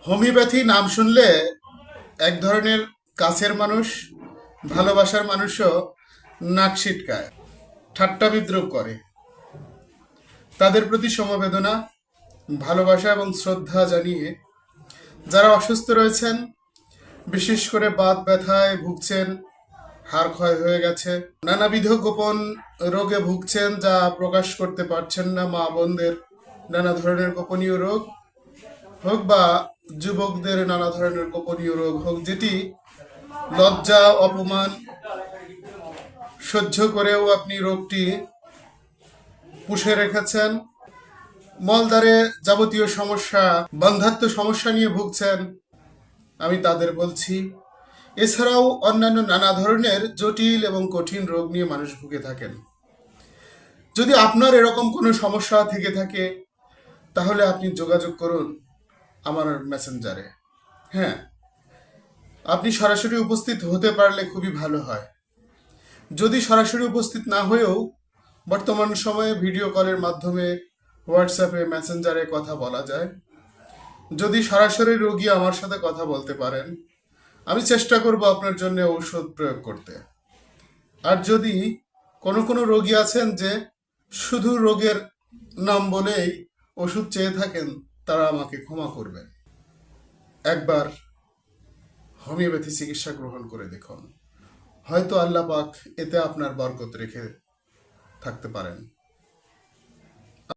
Homeopathy নাম শুনলে এক ধরনের কাছের মানুষ, ভালোবাসার মানুষও নাক সিটকায়, ঠাট্টা বিদ্রূপ করে। তাদের প্রতি সমবেদনা, ভালোবাসা এবং শ্রদ্ধা জানিয়ে যারা অসুস্থ রয়েছেন, বিশেষ করে বাত ব্যথায় ভুগছেন, হাড় ক্ষয় হয়ে গেছে, নানাবিধ গোপন রোগে ভুগছেন যা প্রকাশ করতে পারছেন না, মা বোনদের নানা ধরনের গোপনীয় রোগ হোক বা যুবকদের নানা ধরনের গোপনীয় রোগ হোক, যেটি লজ্জা অপমান সহ্য করেও আপনি রোগটি পুষে রেখেছেন, মলদ্বারে যাবতীয় সমস্যা, বন্ধ্যাত্ব সমস্যা নিয়ে ভুগছেন, আমি তাদের বলছি। এছাড়াও অন্যান্য নানা ধরনের জটিল এবং কঠিন রোগ নিয়ে মানুষ ভুগে থাকেন। যদি আপনার এরকম কোনো সমস্যা থেকে থাকে, তাহলে আপনি যোগাযোগ করুন আমার মেসেঞ্জারে। হ্যাঁ, আপনি সরাসরি উপস্থিত হতে পারলে খুবই ভালো হয়। যদি সরাসরি উপস্থিত না হয়েও বর্তমান সময়ে ভিডিও কলের মাধ্যমে, হোয়াটসঅ্যাপে, মেসেঞ্জারে কথা বলা যায়। যদি সরাসরি রোগী আমার সাথে কথা বলতে পারেন, আমি চেষ্টা করব আপনার জন্য ঔষধ প্রয়োগ করতে। আর যদি কোনো কোনো রোগী আছেন যে শুধু রোগের নাম বলেই ওষুধ চেয়ে থাকেন, তারা আমাকে ক্ষমা করবেন। একবার হোমিওপ্যাথি চিকিৎসা গ্রহণ করে দেখুন, হয়তো আল্লাহ পাক এতে আপনার বরকত রেখে থাকতে পারেন।